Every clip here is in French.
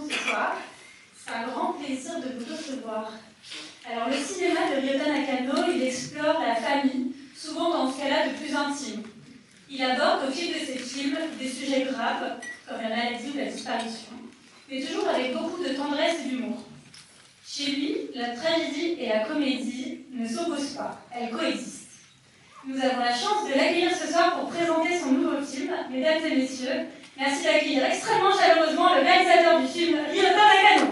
ce soir. C'est un grand plaisir de vous recevoir. Alors, le cinéma de Ryota Nakano, il explore la famille, souvent dans ce cas-là de plus intime. Il aborde au fil de ses films des sujets graves, comme la maladie ou la disparition, mais toujours avec beaucoup de tendresse et d'humour. Chez lui, la tragédie et la comédie ne s'opposent pas, elles coexistent. Nous avons la chance de l'accueillir ce soir pour présenter son nouveau film. Mesdames et messieurs, merci d'accueillir extrêmement chaleureusement le réalisateur du film, Ryota Nakano.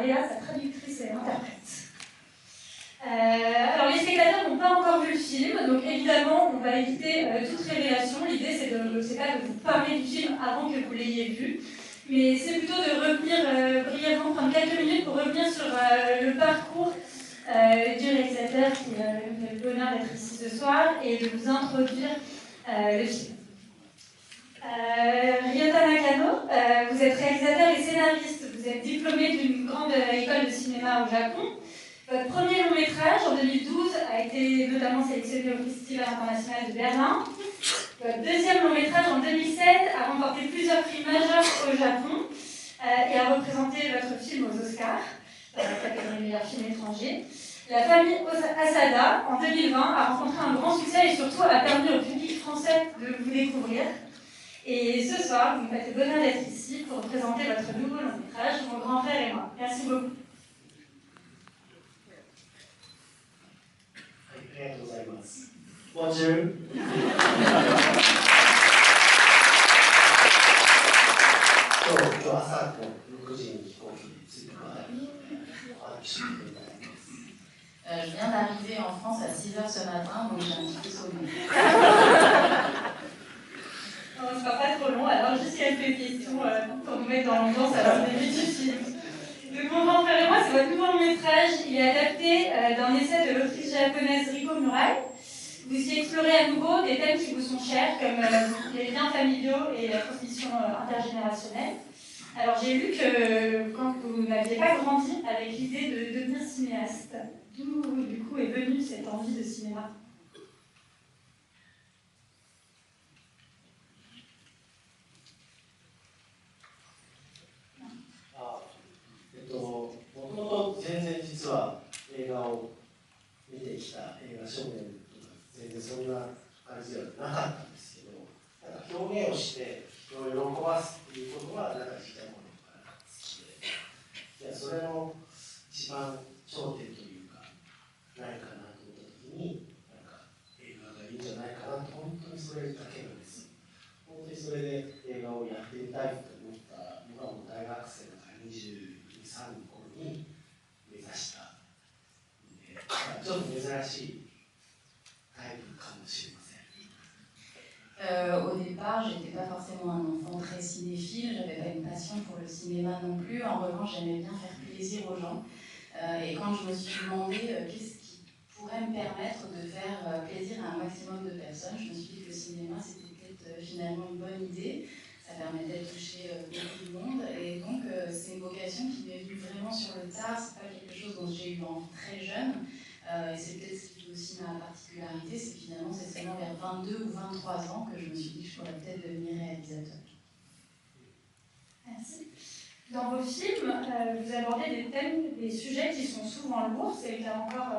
Léa, sa traductrice et interprète. Alors les spectateurs n'ont pas encore vu le film, donc évidemment on va éviter toute révélation. L'idée c'est pas de vous parler du film avant que vous l'ayez vu, mais c'est plutôt de revenir brièvement, prendre quelques minutes pour revenir sur le parcours du réalisateur qui a le bonheur d'être ici ce soir et de vous introduire le film. Ryota Nakano, vous êtes réalisateur et scénariste, vous êtes diplômé d'une grande école de cinéma au Japon. Votre premier long métrage en 2012 a été notamment sélectionné au Festival international de Berlin. Votre deuxième long métrage en 2007 a remporté plusieurs prix majeurs au Japon et a représenté votre film aux Oscars, dans la catégorie meilleur film étranger. La famille Asada, en 2020, a rencontré un grand succès et surtout a permis au public français de vous découvrir. Et ce soir, vous me faites le bonheur d'être ici pour présenter votre nouveau long métrage, Mon grand frère et moi. Merci beaucoup. ありがとうございます。Bonjour. 今日朝の6時に飛行機に着いたから、一緒にいただきます。Je viens d'arriver en France à 6h ce matin, donc j'ai un petit peu sonné. On ne sera pas trop long, alors juste quelques questions pour nous mettre dans l'ambiance à la début du film. Donc, Mon grand frère et moi, c'est votre nouveau long métrage. Il est adapté d'un essai de l'autrice japonaise Riko Murai. Vous y explorez à nouveau des thèmes qui vous sont chers, comme les liens familiaux et la transmission intergénérationnelle. Alors, j'ai lu que quand vous n'aviez pas grandi avec l'idée de devenir cinéaste, d'où du coup est venue cette envie de cinéma? もともと全然実は映画を見てきた映画少年とか全然そんな感じではなかったんですけど、なんか表現をして人を喜ばすっていうことはなんかちっちゃい頃から好きで、それの一番頂点というかないかなと思った時になんか映画がいいんじゃないかなと本当にそれだけなんです。本当にそれで映画をやってみたいと思ったのがもう大学生だから22、3の頃に目指したので、ちょっと珍しいタイプかもしれません。Au départ, j'étais pas forcément un enfant très cinéphile, j'avais pas une passion pour le cinéma non plus. En revanche, j'aimais bien faire plaisir aux gens. Et quand je me suis demandé qu'est-ce qui pourrait me permettre de faire plaisir à un maximum de personnes, je me suis dit que le cinéma c'était peut-être finalement une bonne idée. Ça permettait de toucher beaucoup de monde. Et donc, c'est une vocation qui m'est venue vraiment sur le tard. C'est pas quelque chose dont j'ai eu envie très jeune. Et c'est peut-être ce qui fait aussi ma particularité, c'est que finalement, c'est seulement vers 22 ou 23 ans que je me suis dit que je pourrais peut-être devenir réalisateur. Merci. Dans vos films, vous abordez des thèmes, des sujets qui sont souvent lourds, c'est le cas encore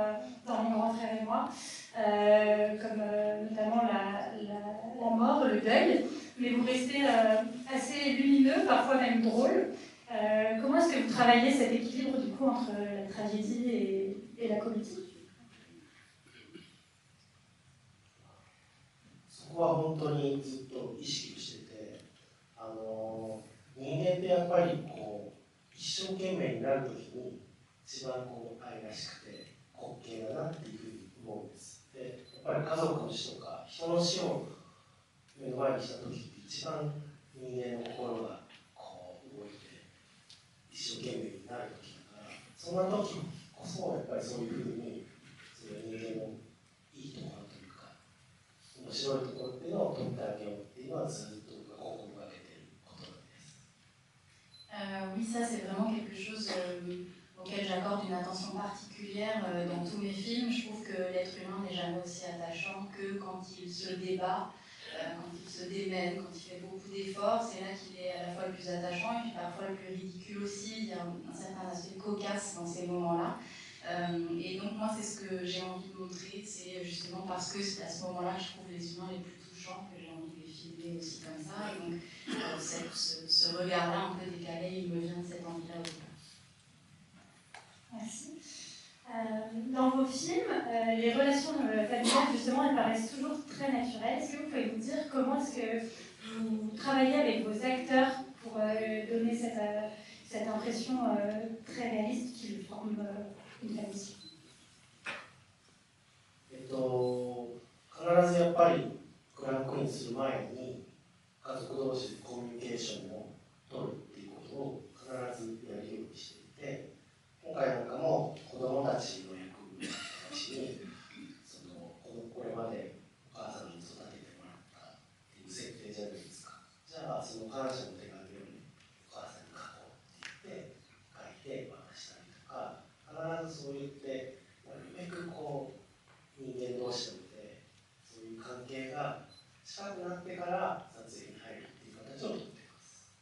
dans Mon grand frère et moi, comme notamment la mort, le deuil, mais vous restez assez lumineux, parfois même drôle. Comment est-ce que vous travaillez cet équilibre du coup entre la tragédie et la comédie? そこは本当にずっと意識してて、人間ってやっぱりこう一生懸命になるときに一番こう愛らしくて滑稽だなっていうふうに思うんです。で、やっぱり家族の死とか人の死を目の前にしたときって一番人間の心がこう動いて一生懸命になそんな時こそやっぱりそういうふうにその人間のいいところというか面白いところっていうのを取ってあげようっていうのはずっと僕が心がけていることなんです。Oui, ça c'est vraiment quelque chose auquel j'accorde une attention particulière dans tous mes films. Je trouve que l'être humain n'est jamais aussi attachant que quand il se débat, quand il se démène, quand il fait beaucoup d'efforts. C'est là qu'il est à la fois le plus attachant et puis parfois le plus ridicule aussi. Il y a un certain aspect cocasse dans ces moments-là. Et donc moi c'est ce que j'ai envie de montrer, c'est justement parce que c'est à ce moment-là que je trouve les humains les plus touchants que j'ai envie de les filmer aussi comme ça. Et donc ce regard-là un peu décalé, il me vient de cette envie-là aussi. Merci. Dans vos films, les relations familiales, justement, elles paraissent toujours très naturelles. Est-ce que vous pouvez nous dire comment est-ce que vous travaillez avec vos acteurs pour donner cette impression très réaliste qu'ils forment une famille? 必ずやっぱりクランクインする前に家族同士でコミュニケーションを取るっていうことを必ずやるようにしていて、今回なんかも子どもたちの役たちにこれまでお母さんに育ててもらったっていう設定じゃないですか。じゃあその感謝の手紙をねお母さんに書こうって言って書いて渡したりとか、必ずそう言ってなるべくこう人間同士なのでそういう関係が近くなってから撮影に入るっていう形をとっています。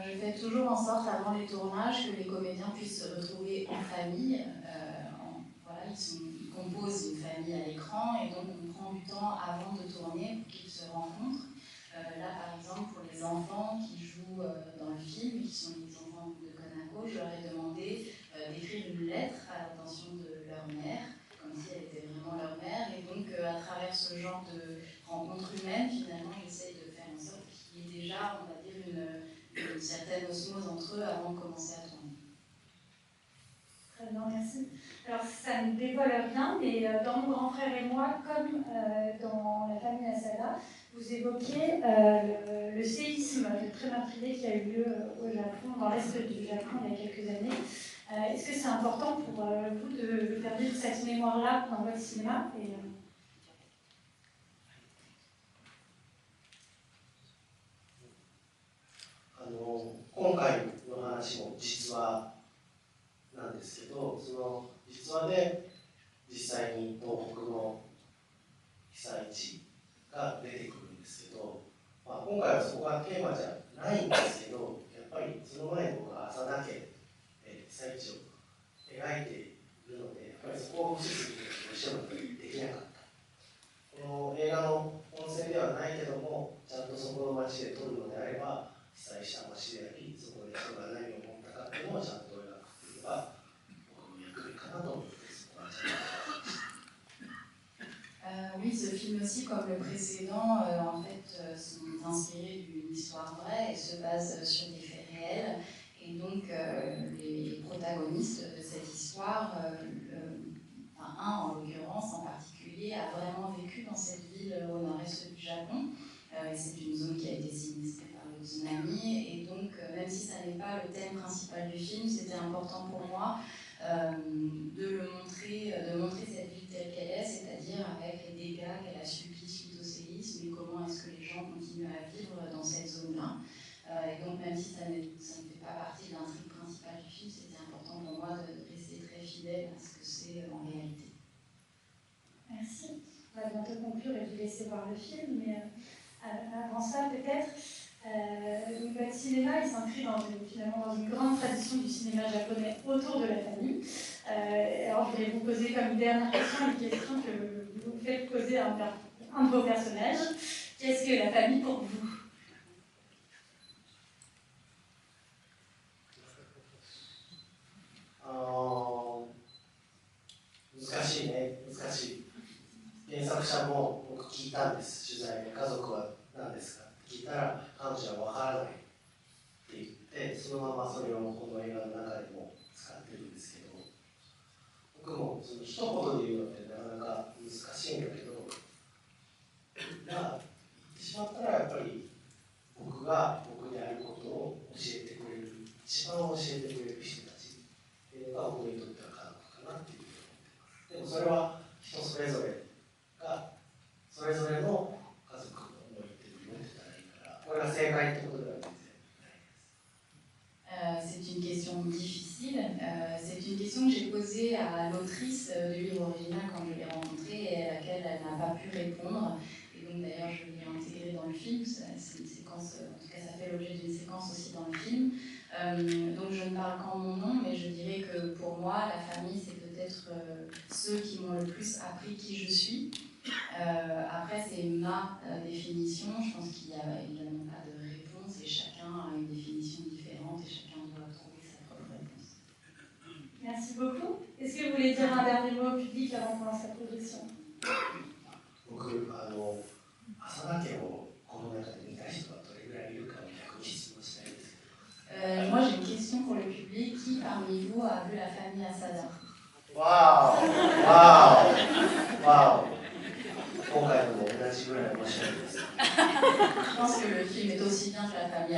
Je fais toujours en sorte avant les tournages que les comédiens puissent se retrouver en famille. Voilà, ils composent une famille à l'écran et donc on prend du temps avant de tourner pour qu'ils se rencontrent. Là par exemple pour les enfants qui jouent dans le film, qui sont les enfants de Konako, je leur ai demandé d'écrire une lettre à l'attention de leur mère, comme si elle était vraiment leur mère, et donc à travers ce genre de rencontre humaine, finalement j'essaye de faire en sorte qu'il y ait déjà, on va dire, une certaine osmose entre eux avant de commencer à tourner. Très bien, merci. Alors ça ne dévoile rien, mais dans Mon grand frère et moi, comme dans La famille Asada, vous évoquez le séisme très meurtrier qui a eu lieu au Japon, dans l'est du Japon il y a quelques années. Est-ce que c'est important pour vous de faire vivre cette mémoire-là dans votre cinéma今回の話も実話なんですけど、その実話で実際に東北の被災地が出てくるんですけど、今回はそこがテーマじゃないんですけど、やっぱりその前に僕は浅田家で被災地を描いているので、やっぱりそこを無視することがどうしてもできなかった。この映画の本線ではないけども、ちゃんとそこの町で撮るのであれば、被災した町であり、そこで人が何を思ったかっていうのをちゃんと描くっていうのが僕の役目かなと思って、そこはちゃんと描きました。Oui, ce film aussi, comme le précédent, en fait, sont inspirés d'une histoire vraie et se basent sur des faits réels. Et donc, les protagonistes de cette histoire, un en l'occurrence en particulier, a vraiment vécu dans cette ville au nord-est du Japon. Et c'est une zone qui a été sinistrée par le tsunami. Et donc, même si ça n'est pas le thème principal du film, c'était important pour moi de montrer cette ville telle qu'elle est, c'est-à-dire avec les dégâts qu'elle a subis suite au séisme et comment est-ce que les gens continuent à vivre dans cette zone-là. Et donc même si ça ne fait pas partie de l'intrigue principale du film, c'était important pour moi de rester très fidèle à ce que c'est en réalité. Merci. On va bientôt conclure et vous laisser voir le film, mais avant ça peut-être, votre cinéma il s'inscrit finalement dans une grande tradition du cinéma japonais autour de la famille. Alors je vais vous poser comme une dernière question une question que vous faites poser à un de vos personnages. Qu'est-ce que la famille pour vous?難しいね、難しい。原作者も僕聞いたんです、取材で。家族は何ですかって聞いたら、彼女は分からないって言って、そのままそれをこの映画の中でも使ってるんですけど、僕もその一言で言うのってなかなか難しいんだけど、言ってしまったらやっぱり僕が僕であることを教えてくれる、一番教えてくれる人たちで、のが僕にとっては家族かなっていうふうに思ってます。でもそれは人それぞれがそれぞれの家族の思いっていうのを持ってたらいいから、これが正解ってことでは全然ないです。C'est une question difficile. C'est une question que j'ai posée à l'autrice du livre original quand je l'ai rencontrée et à laquelle elle n'a pas pu répondre. Et donc d'ailleurs je l'ai intégrée dans le film. C'est une séquence, en tout cas ça fait l'objet d'une séquence aussi dans le film. Donc je ne parle qu'en mon nom, mais je dirais que pour moi la famille c'est peut-être ceux qui m'ont le plus appris qui je suis. Après c'est ma définition. Je pense qu'il n'y a évidemment pas de réponse et chacun a une définition différente et chacun doit trouver sa propre réponse. Merci beaucoup. Est-ce que vous voulez dire un dernier mot au public avant qu'on lance la projection? 僕、浅田家をこの中で見た人はどれぐらいいるかを逆に質問したいんですけど。Moi j'ai une question pour le public. Qui parmi vous a vu la famille Asada? Waouh! Waouh! Waouh! 今回のも同じぐらい面白いです。Je pense que le film est aussi bien que la famille